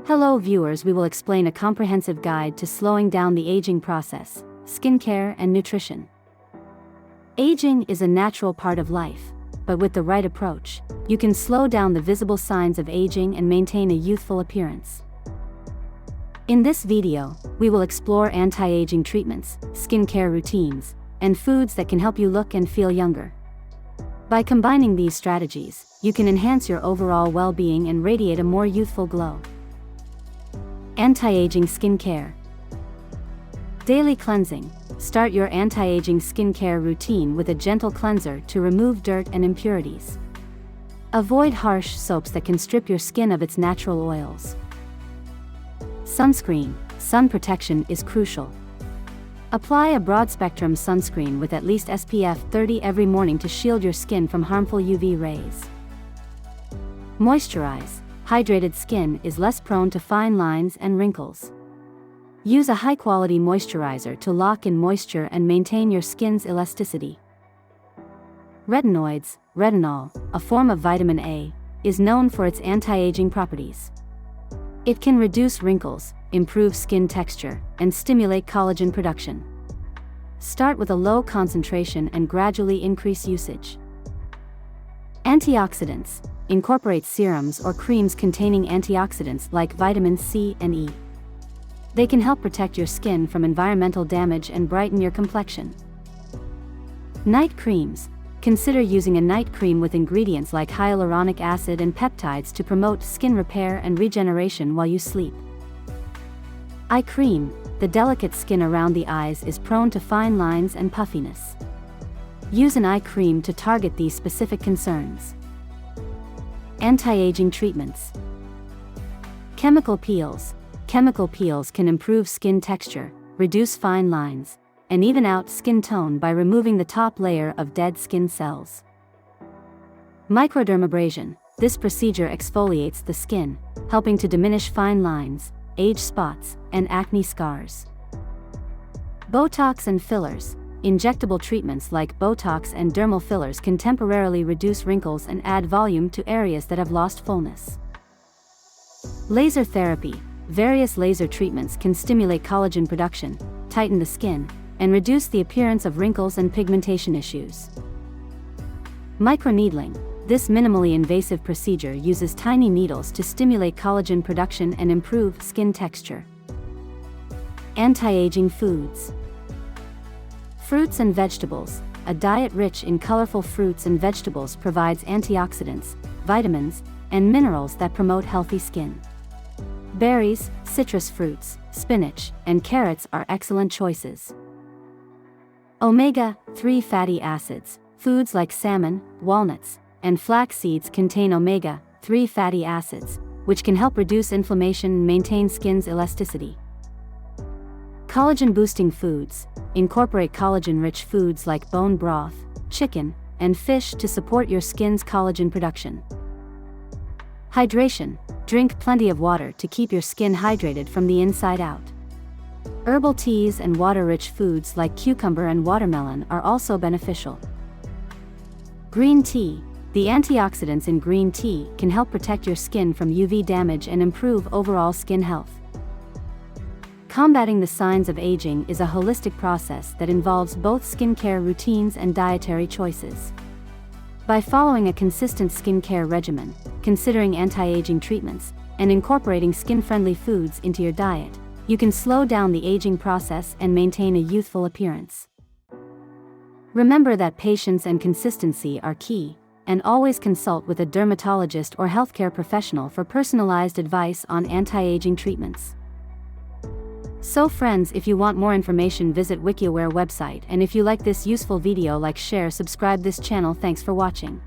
Hello viewers, we will explain a comprehensive guide to slowing down the aging process, skincare and nutrition. Aging is a natural part of life, but with the right approach, you can slow down the visible signs of aging and maintain a youthful appearance. In this video, we will explore anti-aging treatments, skincare routines, and foods that can help you look and feel younger. By combining these strategies, you can enhance your overall well-being and radiate a more youthful glow. Anti-aging skincare. Daily cleansing. Start your anti-aging skincare routine with a gentle cleanser to remove dirt and impurities. Avoid harsh soaps that can strip your skin of its natural oils. Sunscreen. Sun protection is crucial. Apply a broad-spectrum sunscreen with at least SPF 30 every morning to shield your skin from harmful UV rays. Moisturize. Hydrated skin is less prone to fine lines and wrinkles. Use a high-quality moisturizer to lock in moisture and maintain your skin's elasticity. Retinoids. Retinol, a form of vitamin A, is known for its anti-aging properties. It can reduce wrinkles, improve skin texture, and stimulate collagen production. Start with a low concentration and gradually increase usage. Antioxidants. Incorporate serums or creams containing antioxidants like vitamin C and E. They can help protect your skin from environmental damage and brighten your complexion. Night creams. Consider using a night cream with ingredients like hyaluronic acid and peptides to promote skin repair and regeneration while you sleep. Eye cream. The delicate skin around the eyes is prone to fine lines and puffiness. Use an eye cream to target these specific concerns. Anti-aging treatments. Chemical peels. Chemical peels can improve skin texture, reduce fine lines, and even out skin tone by removing the top layer of dead skin cells. Microdermabrasion. This procedure exfoliates the skin, helping to diminish fine lines, age spots, and acne scars. Botox and fillers. Injectable treatments like botox and dermal fillers can temporarily reduce wrinkles and add volume to areas that have lost fullness. Laser therapy. Various laser treatments can stimulate collagen production, tighten the skin, and reduce the appearance of wrinkles and pigmentation issues. Microeedling. This minimally invasive procedure uses tiny needles to stimulate collagen production and improve skin texture. Anti-aging foods. Fruits and vegetables. A diet rich in colorful fruits and vegetables provides antioxidants, vitamins, and minerals that promote healthy skin. Berries, citrus fruits, spinach, and carrots are excellent choices. Omega-3 fatty acids. Foods like salmon, walnuts, and flax seeds contain omega-3 fatty acids, which can help reduce inflammation and maintain skin's elasticity. Collagen-boosting foods. Incorporate collagen-rich foods like bone broth, chicken, and fish to support your skin's collagen production. Hydration. Drink plenty of water to keep your skin hydrated from the inside out. Herbal teas and water-rich foods like cucumber and watermelon are also beneficial. Green tea. The antioxidants in green tea can help protect your skin from UV damage and improve overall skin health. Combating the signs of aging is a holistic process that involves both skincare routines and dietary choices. By following a consistent skincare regimen, considering anti-aging treatments, and incorporating skin-friendly foods into your diet, you can slow down the aging process and maintain a youthful appearance. Remember that patience and consistency are key, and always consult with a dermatologist or healthcare professional for personalized advice on anti-aging treatments. So friends, if you want more information, visit Wikiaware website, and if you like this useful video, like, share, subscribe this channel. Thanks for watching.